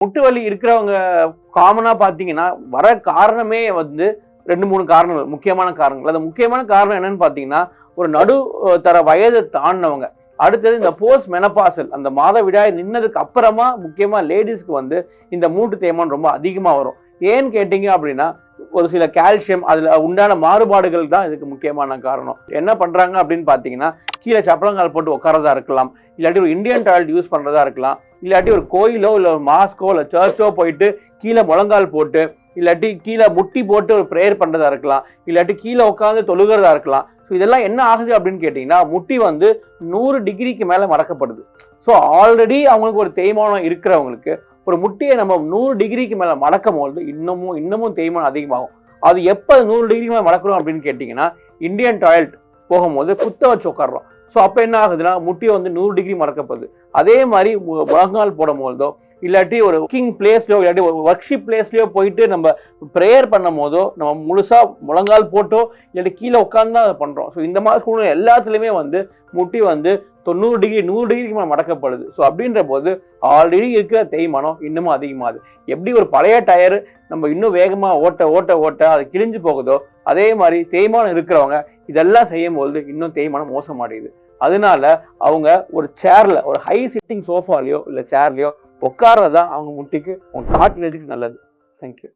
முட்டு வலி இருக்கிறவங்க காமனா பாத்தீங்கன்னா வர காரணமே வந்து 2-3 காரணங்கள், முக்கியமான காரணங்கள். அந்த முக்கியமான காரணம் என்னன்னு பாத்தீங்கன்னா, ஒரு நடு தர வயதை தாண்டினவங்க, அடுத்தது இந்த போஸ்ட் மெனபாசல், அந்த மாதவிடாய் நின்னதுக்கு அப்புறமா முக்கியமா லேடிஸ்க்கு வந்து இந்த மூட்டு தேய்மானம் ரொம்ப அதிகமா வரும். ஏன்னு கேட்டீங்க அப்படின்னா, ஒரு சில கால்சியம் அதுல உண்டான மாறுபாடுகள் தான் இதுக்கு முக்கியமான காரணம். என்ன பண்றாங்க அப்படின்னு பாத்தீங்கன்னா, கீழே சப்பளங்கால் போட்டு உட்காரதா இருக்கலாம், இல்லாட்டி ஒரு இந்தியன் டாய்லெட் யூஸ் பண்றதா இருக்கலாம், இல்லாட்டி ஒரு கோயிலோ இல்ல ஒரு மாஸ்கோ இல்ல சர்ச்சோ போயிட்டு கீழே முழங்கால் போட்டு, இல்லாட்டி கீழே முட்டி போட்டு ஒரு ப்ரேயர் பண்றதா இருக்கலாம், இல்லாட்டி கீழே உட்காந்து தொழுகிறதா இருக்கலாம். ஸோ இதெல்லாம் என்ன ஆகுது அப்படின்னு கேட்டீங்கன்னா, முட்டி வந்து 100 டிகிரிக்கு மேல மடக்கப்படுது. ஸோ ஆல்ரெடி அவங்களுக்கு ஒரு தேய்மானம் இருக்கிறவங்களுக்கு ஒரு முட்டியை நம்ம 100 டிகிரிக்கு மேல மடக்கும் போது இன்னமும் தேய்மானம் அதிகமாகும். அது எப்போ 100 டிகிரிக்கு மேல மடக்கிறோம் அப்படின்னு கேட்டீங்கன்னா, இந்தியன் டாய்லெட் போகும்போது குத்த வச்சு உட்காடுறோம். ஸோ அப்போ என்ன ஆகுதுன்னா, முட்டியை வந்து 100 டிகிரி மடக்கப்படுது. அதே மாதிரி முழங்கால் போடும் போதோ இல்லாட்டி ஒரு ஒர்க்கிங் பிளேஸ்லயோ இல்லாட்டி ஒரு ஒர்க்ஷிப் பிளேஸ்லயோ போயிட்டு நம்ம ப்ரேயர் பண்ணும் போதோ நம்ம முழுசா முழங்கால் போட்டோ இல்லாட்டி கீழே உட்காந்து தான் அதை பண்றோம். ஸோ இந்த மாதிரி சூழ்நிலை எல்லாத்துலயுமே வந்து முட்டி வந்து 90 டிகிரி 100 டிகிரிக்கு மேலே மடக்கப்படுது. ஸோ அப்படின்ற போது ஆல்ரெடி இருக்கிற தேய்மானம் இன்னமும் அதிகமாகுது. எப்படி ஒரு பழைய டயர் நம்ம இன்னும் வேகமா ஓட்ட அது கிழிஞ்சு போகுதோ, அதே மாதிரி தேய்மானம் இருக்கிறவங்க இதெல்லாம் செய்யும் போது இன்னும் தேய்மானம் மோசமடையுது. அதனால அவங்க ஒரு சேர்ல, ஒரு ஹை சிட்டிங் சோஃபாலையோ இல்ல சேர்லயோ உட்கார்றதா அவங்க முட்டிக்கு, கார்டிலேஜுக்கு நல்லது. தேங்க்யூ.